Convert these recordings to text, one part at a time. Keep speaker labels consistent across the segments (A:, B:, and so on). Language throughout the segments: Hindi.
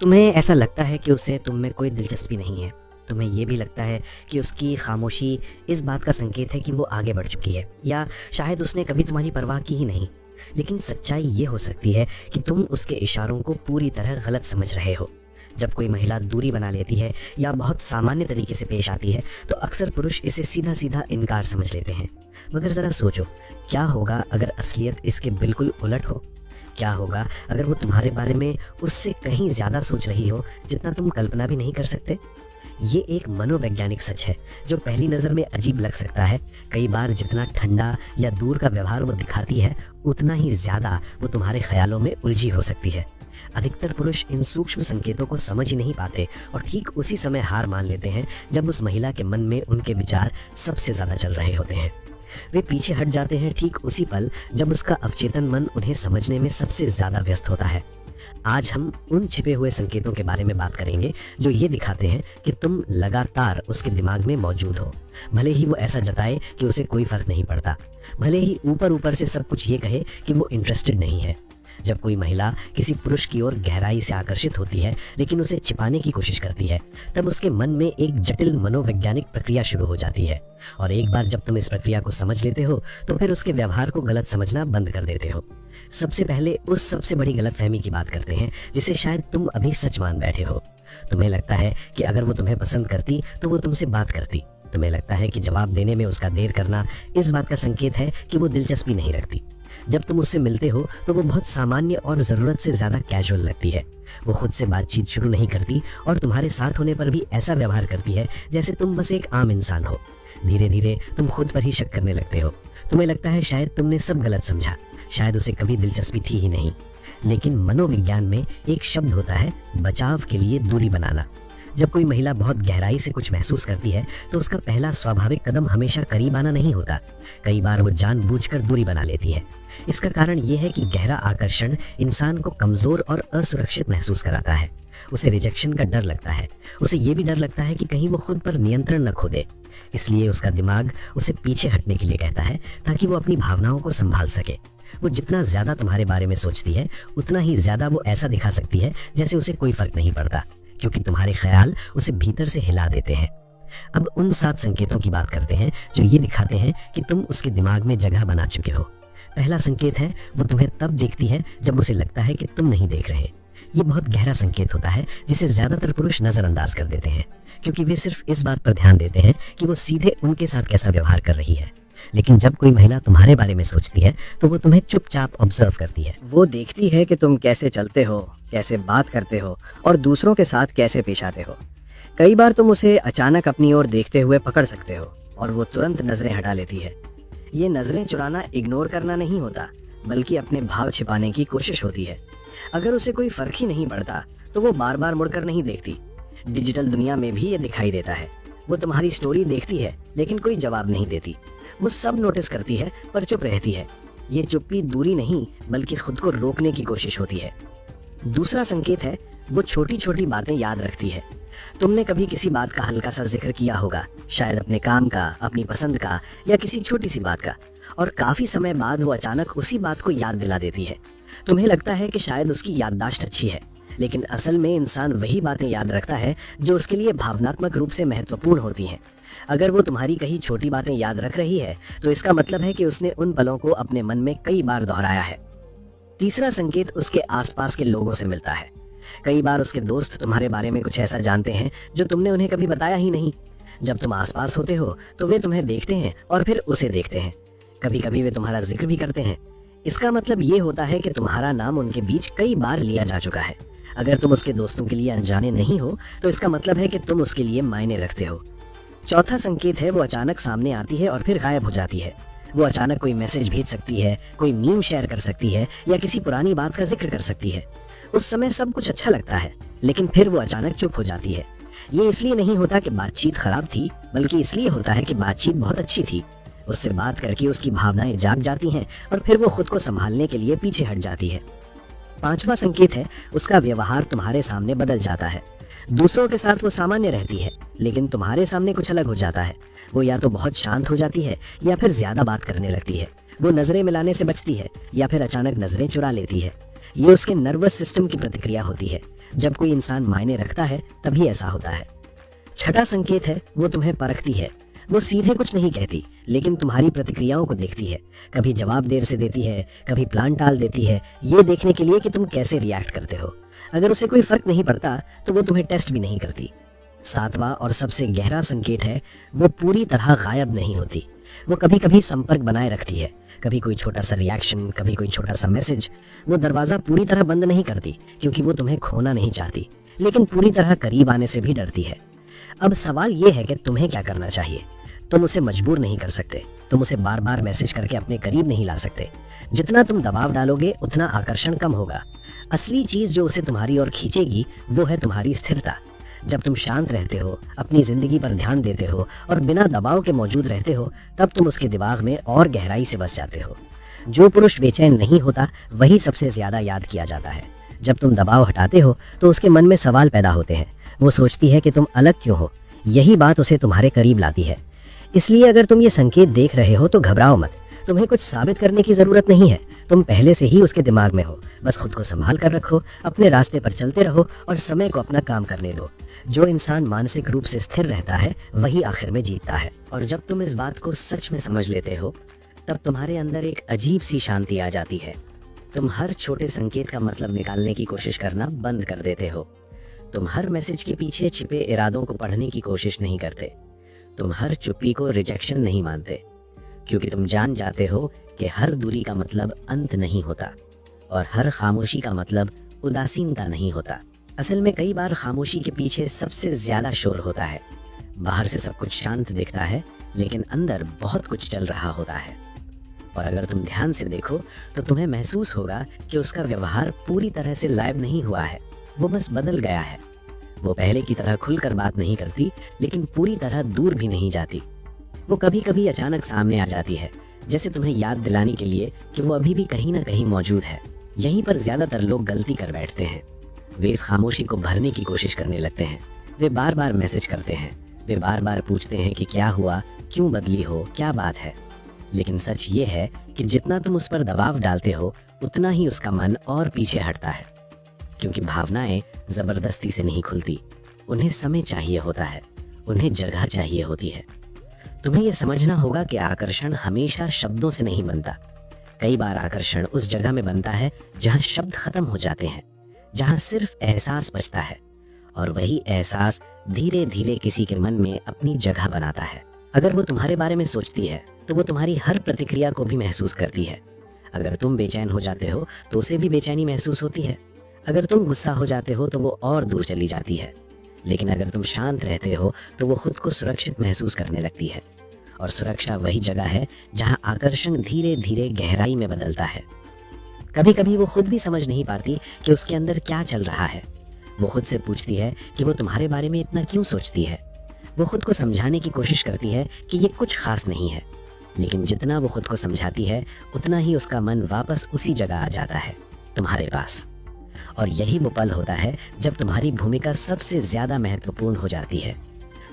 A: तुम्हें ऐसा लगता है कि उसे तुम में कोई दिलचस्पी नहीं है। तुम्हें ये भी लगता है कि उसकी खामोशी इस बात का संकेत है कि वो आगे बढ़ चुकी है, या शायद उसने कभी तुम्हारी परवाह की ही नहीं। लेकिन सच्चाई ये हो सकती है कि तुम उसके इशारों को पूरी तरह गलत समझ रहे हो। जब कोई महिला दूरी बना लेती है या बहुत सामान्य तरीके से पेश आती है, तो अक्सर पुरुष इसे सीधा सीधा इनकार समझ लेते हैं। मगर ज़रा सोचो, क्या होगा अगर असलियत इसके बिल्कुल उलट हो? क्या होगा अगर वो तुम्हारे बारे में उससे कहीं ज़्यादा सोच रही हो, जितना तुम कल्पना भी नहीं कर सकते? ये एक मनोवैज्ञानिक सच है जो पहली नज़र में अजीब लग सकता है। कई बार जितना ठंडा या दूर का व्यवहार वो दिखाती है, उतना ही ज़्यादा वो तुम्हारे ख्यालों में उलझी हो सकती है। अधिकतर पुरुष इन सूक्ष्म संकेतों को समझ ही नहीं पाते और ठीक उसी समय हार मान लेते हैं जब उस महिला के मन में उनके विचार सबसे ज़्यादा चल रहे होते हैं। वे पीछे हट जाते हैं ठीक उसी पल जब उसका अवचेतन मन उन्हें समझने में सबसे ज़्यादा व्यस्त होता है। आज हम उन छिपे हुए संकेतों के बारे में बात करेंगे जो ये दिखाते हैं कि तुम लगातार उसके दिमाग में मौजूद हो, भले ही वो ऐसा जताए कि उसे कोई फर्क नहीं पड़ता, भले ही ऊपर ऊपर से सब कुछ ये कहे कि वो इंटरेस्टेड नहीं है। जब कोई महिला किसी पुरुष की ओर गहराई से आकर्षित होती है लेकिन उसे छिपाने की कोशिश करती है, तब उसके मन में एक जटिल मनोवैज्ञानिक प्रक्रिया शुरू हो जाती है। और एक बार जब तुम इस प्रक्रिया को समझ लेते हो, तो फिर उसके व्यवहार को गलत समझना बंद कर देते हो। सबसे पहले उस सबसे बड़ी गलतफहमी की बात करते हैं जिसे शायद तुम अभी सच मान बैठे हो। तुम्हें लगता है कि अगर वो तुम्हें पसंद करती तो वो तुमसे बात करती। तुम्हें लगता है कि जवाब देने में उसका देर करना इस बात का संकेत है कि वो दिलचस्पी नहीं रखती। जब तुम उससे मिलते हो तो वो बहुत सामान्य और ज़रूरत से ज़्यादा कैजुअल लगती है। वो खुद से बातचीत शुरू नहीं करती और तुम्हारे साथ होने पर भी ऐसा व्यवहार करती है जैसे तुम बस एक आम इंसान हो। धीरे धीरे तुम खुद पर ही शक करने लगते हो। तुम्हें लगता है शायद तुमने सब गलत समझा, शायद उसे कभी दिलचस्पी थी ही नहीं। लेकिन मनोविज्ञान में एक शब्द होता है, बचाव के लिए दूरी बनाना। जब कोई महिला बहुत गहराई से कुछ महसूस करती है तो उसका पहला स्वाभाविक कदम हमेशा करीब आना नहीं होता। कई बार वो जानबूझकर दूरी बना लेती है। इसका कारण ये है कि गहरा आकर्षण इंसान को कमज़ोर और असुरक्षित महसूस कराता है। उसे रिजेक्शन का डर लगता है। उसे ये भी डर लगता है कि कहीं वो खुद पर नियंत्रण न खो दे। इसलिए उसका दिमाग उसे पीछे हटने के लिए कहता है ताकि वो अपनी भावनाओं को संभाल सके। वो जितना ज़्यादा तुम्हारे बारे में सोचती है, उतना ही ज़्यादा वो ऐसा दिखा सकती है जैसे उसे कोई फर्क नहीं पड़ता, क्योंकि तुम्हारे ख्याल उसे भीतर से हिला देते हैं। अब उन 7 संकेतों की बात करते हैं जो ये दिखाते हैं कि तुम उसके दिमाग में जगह बना चुके हो। पहला संकेत है, वो तुम्हें तब देखती है जब उसे लगता है कि तुम नहीं देख रहे। ये बहुत गहरा संकेत होता है जिसे ज़्यादातर पुरुष नज़रअंदाज कर देते हैं, क्योंकि वे सिर्फ इस बात पर ध्यान देते हैं कि वो सीधे उनके साथ कैसा व्यवहार कर रही है। लेकिन जब कोई महिला तुम्हारे बारे में सोचती है तो वो तुम्हें चुपचाप ऑब्जर्व करती है।
B: वो देखती है कि तुम कैसे चलते हो, कैसे बात करते हो और दूसरों के साथ कैसे पेश आते हो। कई बार तुम उसे अचानक अपनी ओर देखते हुए पकड़ सकते हो और वो तुरंत नज़रें हटा लेती है। ये नज़रें चुराना इग्नोर करना नहीं होता, बल्कि अपने भाव छिपाने की कोशिश होती है। अगर उसे कोई फर्क ही नहीं पड़ता तो वो बार बार मुड़कर नहीं देखती। डिजिटल दुनिया में भी ये दिखाई देता है। वो तुम्हारी स्टोरी देखती है लेकिन कोई जवाब नहीं देती। वो सब नोटिस करती है पर चुप रहती है। ये चुप्पी दूरी नहीं, बल्कि खुद को रोकने की कोशिश होती है। दूसरा संकेत है, वो छोटी छोटी बातें याद रखती है। तुमने कभी किसी बात का हल्का सा जिक्र किया होगा, शायद अपने काम का, अपनी पसंद का या किसी छोटी सी बात का, और काफी समय बाद वो अचानक उसी बात को याद दिला देती है। तुम्हें लगता है कि शायद उसकी याददाश्त अच्छी है, लेकिन असल में इंसान वही बातें याद रखता है जो उसके लिए भावनात्मक रूप से महत्वपूर्ण होती हैं। अगर वो तुम्हारी कही छोटी बातें याद रख रही है तो इसका मतलब है कि उसने उन पलों को अपने मन में कई बार दोहराया है। तीसरा संकेत उसके आसपास के लोगों से मिलता है। कई बार उसके दोस्त तुम्हारे बारे में कुछ ऐसा जानते हैं जो तुमने उन्हें कभी बताया ही नहीं। जब तुम आसपास होते हो तो वे तुम्हें देखते हैं और फिर उसे देखते हैं। कभी कभी वे तुम्हारा जिक्र भी करते हैं। इसका मतलब ये होता है कि तुम्हारा नाम उनके बीच कई बार लिया जा चुका है। अगर तुम उसके दोस्तों के लिए अनजाने नहीं हो तो इसका मतलब है कि तुम उसके लिए मायने रखते हो। चौथा संकेत है, वो अचानक सामने आती है और फिर गायब हो जाती है। वो अचानक कोई मैसेज भेज सकती है, कोई मीम शेयर कर सकती है या किसी पुरानी बात का जिक्र कर सकती है। उस समय सब कुछ अच्छा लगता है, लेकिन फिर वो अचानक चुप हो जाती है। ये इसलिए नहीं होता कि बातचीत खराब थी, बल्कि इसलिए होता है कि बातचीत बहुत अच्छी थी। उससे बात करके उसकी भावनाएं जाग जाती हैं और फिर वो खुद को संभालने के लिए पीछे हट जाती है। पांचवा संकेत है, उसका व्यवहार तुम्हारे सामने बदल जाता है। दूसरों के साथ वो सामान्य रहती है, लेकिन तुम्हारे सामने कुछ अलग हो जाता है। वो या तो बहुत शांत हो जाती है या फिर ज्यादा बात करने लगती है। वो नजरें मिलाने से बचती है या फिर अचानक नजरें चुरा लेती है। ये उसके नर्वस सिस्टम की प्रतिक्रिया होती है। जब कोई इंसान मायने रखता है तभी ऐसा होता है। छठा संकेत है वो तुम्हें परखती है। वो सीधे कुछ नहीं कहती, लेकिन तुम्हारी प्रतिक्रियाओं को देखती है। कभी जवाब देर से देती है, कभी प्लान टाल देती है, ये देखने के लिए कि तुम कैसे रिएक्ट करते हो। अगर उसे कोई फर्क नहीं पड़ता तो वो तुम्हें टेस्ट भी नहीं करती। सातवां और सबसे गहरा संकेत है वो पूरी तरह गायब नहीं होती। वो कभी कभी संपर्क बनाए रखती है, कभी कोई छोटा सा रिएक्शन, कभी कोई छोटा सा मैसेज। वो दरवाजा पूरी तरह बंद नहीं करती, क्योंकि वो तुम्हें खोना नहीं चाहती, लेकिन पूरी तरह करीब आने से भी डरती है। अब सवाल ये है कि तुम्हें क्या करना चाहिए। तुम उसे मजबूर नहीं कर सकते, तुम उसे बार बार मैसेज करके अपने करीब नहीं ला सकते। जितना तुम दबाव डालोगे उतना आकर्षण कम होगा। असली चीज जो उसे तुम्हारी ओर खींचेगी वो है तुम्हारी स्थिरता। जब तुम शांत रहते हो, अपनी जिंदगी पर ध्यान देते हो और बिना दबाव के मौजूद रहते हो, तब तुम उसके दिमाग में और गहराई से बस जाते हो। जो पुरुष बेचैन नहीं होता वही सबसे ज्यादा याद किया जाता है। जब तुम दबाव हटाते हो तो उसके मन में सवाल पैदा होते हैं। वो सोचती है कि तुम अलग क्यों हो। यही बात उसे तुम्हारे करीब लाती है। इसलिए अगर तुम ये संकेत देख रहे हो तो घबराओ मत। तुम्हें कुछ साबित करने की जरूरत नहीं है। तुम पहले से ही उसके दिमाग में हो। बस खुद को संभाल कर रखो, अपने रास्ते पर चलते रहो और समय को अपना काम करने दो। जो इंसान मानसिक रूप से स्थिर रहता है वही आखिर में जीतता है। और जब तुम इस बात को सच में समझ लेते हो तब तुम्हारे अंदर एक अजीब सी शांति आ जाती है। तुम हर छोटे संकेत का मतलब निकालने की कोशिश करना बंद कर देते हो। तुम हर मैसेज के पीछे छिपे इरादों को पढ़ने की कोशिश नहीं करते। तुम हर चुप्पी को रिजेक्शन नहीं मानते, क्योंकि तुम जान जाते हो कि हर दूरी का मतलब अंत नहीं होता और हर खामोशी का मतलब उदासीनता नहीं होता। असल में कई बार खामोशी के पीछे सबसे ज्यादा शोर होता है। बाहर से सब कुछ शांत दिखता है, लेकिन अंदर बहुत कुछ चल रहा होता है। और अगर तुम ध्यान से देखो तो तुम्हें महसूस होगा कि उसका व्यवहार पूरी तरह से लाइव नहीं हुआ है, वो बस बदल गया है। वो पहले की तरह खुलकर बात नहीं करती, लेकिन पूरी तरह दूर भी नहीं जाती। वो कभी कभी अचानक सामने आ जाती है, जैसे तुम्हें याद दिलाने के लिए कि वो अभी भी कहीं ना कहीं मौजूद है। यहीं पर ज्यादातर लोग गलती कर बैठते हैं। वे इस खामोशी को भरने की कोशिश करने लगते हैं। वे बार बार मैसेज करते हैं, वे बार बार पूछते हैं कि क्या हुआ, क्यों बदली हो, क्या बात है। लेकिन सच ये है कि जितना तुम उस पर दबाव डालते हो उतना ही उसका मन और पीछे हटता है, क्योंकि भावनाएं जबरदस्ती से नहीं खुलती। उन्हें समय चाहिए होता है, उन्हें जगह चाहिए होती है। तुम्हें यह समझना होगा कि आकर्षण हमेशा शब्दों से नहीं बनता। कई बार आकर्षण उस जगह में बनता है जहां शब्द खत्म हो जाते हैं, जहां सिर्फ एहसास बचता है, और वही एहसास धीरे धीरे किसी के मन में अपनी जगह बनाता है। अगर वो तुम्हारे बारे में सोचती है तो वो तुम्हारी हर प्रतिक्रिया को भी महसूस करती है। अगर तुम बेचैन हो जाते हो तो उसे भी बेचैनी महसूस होती है। अगर तुम गुस्सा हो जाते हो तो वो और दूर चली जाती है। लेकिन अगर तुम शांत रहते हो तो वो खुद को सुरक्षित महसूस करने लगती है। और सुरक्षा वही जगह है जहां आकर्षण धीरे धीरे गहराई में बदलता है। कभी कभी वो खुद भी समझ नहीं पाती कि उसके अंदर क्या चल रहा है। वो खुद से पूछती है कि वो तुम्हारे बारे में इतना क्यों सोचती है। वो खुद को समझाने की कोशिश करती है कि ये कुछ खास नहीं है, लेकिन जितना वो खुद को समझाती है उतना ही उसका मन वापस उसी जगह आ जाता है, तुम्हारे पास। और यही वो पल होता है जब तुम्हारी भूमिका सबसे ज्यादा महत्वपूर्ण हो जाती है।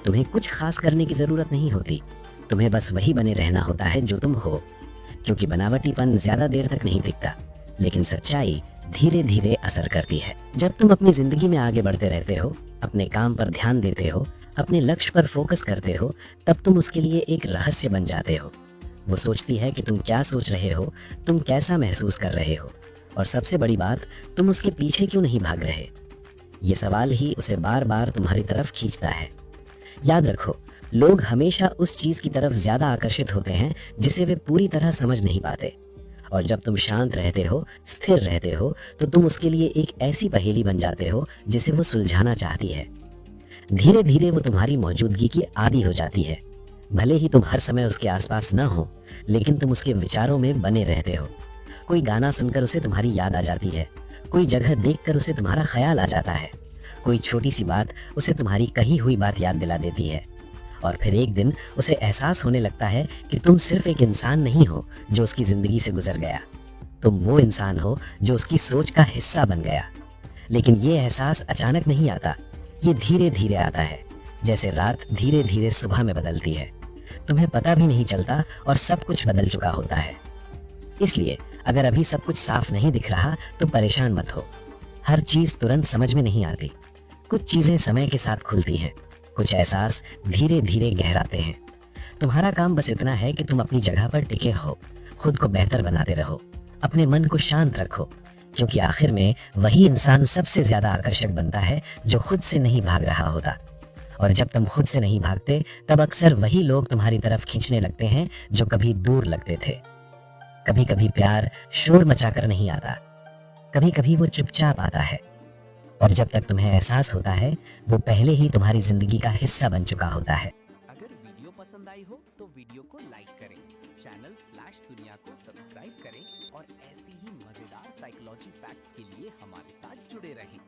B: तुम्हें कुछ खास करने की जरूरत नहीं होती, तुम्हें बस वही बने रहना होता है जो तुम हो, क्योंकि बनावटीपन ज्यादा देर तक नहीं दिखता, लेकिन सच्चाई धीरे धीरे असर करती है। जब तुम अपनी जिंदगी में आगे बढ़ते रहते हो, अपने काम पर ध्यान देते हो, अपने लक्ष्य पर फोकस करते हो, तब तुम उसके लिए एक रहस्य बन जाते हो। वो सोचती है कि तुम क्या सोच रहे हो, तुम कैसा महसूस कर रहे हो, और सबसे बड़ी बात, तुम उसके पीछे क्यों नहीं भाग रहे। ये सवाल ही उसे बार बार तुम्हारी तरफ खींचता है। याद रखो, लोग हमेशा उस चीज की तरफ ज्यादा आकर्षित होते हैं जिसे वे पूरी तरह समझ नहीं पाते। और जब तुम शांत रहते हो, स्थिर रहते हो, तो तुम उसके लिए एक ऐसी पहेली बन जाते हो जिसे वो सुलझाना चाहती है। धीरे धीरे वो तुम्हारी मौजूदगी की आदी हो जाती है। भले ही तुम हर समय उसके आसपास न हो, लेकिन तुम उसके विचारों में बने रहते हो। कोई गाना सुनकर उसे तुम्हारी याद आ जाती है, कोई जगह देखकर उसे तुम्हारा ख्याल आ जाता है, कोई छोटी सी बात उसे तुम्हारी कही हुई बात याद दिला देती है। और फिर एक दिन उसे एहसास होने लगता है कि तुम सिर्फ एक इंसान नहीं हो जो उसकी जिंदगी से गुजर गया, तुम वो इंसान हो जो उसकी सोच का हिस्सा बन गया। लेकिन ये एहसास अचानक नहीं आता, ये धीरे धीरे आता है, जैसे रात धीरे धीरे सुबह में बदलती है। तुम्हें पता भी नहीं चलता और सब कुछ बदल चुका होता है। इसलिए अगर अभी सब कुछ साफ नहीं दिख रहा तो परेशान मत हो।
A: हर चीज तुरंत समझ में नहीं आती। कुछ चीजें समय के साथ खुलती हैं, कुछ एहसास धीरे धीरे गहराते हैं। तुम्हारा काम बस इतना है कि तुम अपनी जगह पर टिके रहो, खुद को बेहतर बनाते रहो, अपने मन को शांत रखो, क्योंकि आखिर में वही इंसान सबसे ज्यादा आकर्षक बनता है जो खुद से नहीं भाग रहा होता। और जब तुम खुद से नहीं भागते, तब अक्सर वही लोग तुम्हारी तरफ खींचने लगते हैं जो कभी दूर लगते थे। कभी कभी प्यार शोर मचाकर नहीं आता, कभी कभी वो चुपचाप आता है, और जब तक तुम्हें एहसास होता है वो पहले ही तुम्हारी जिंदगी का हिस्सा बन चुका होता है।
C: अगर वीडियो पसंद आई हो तो वीडियो को लाइक करें, चैनल फ्लैश दुनिया को सब्सक्राइब करें और ऐसी ही मजेदार साइकोलॉजी फैक्ट्स के लिए हमारे साथ जुड़े रहें।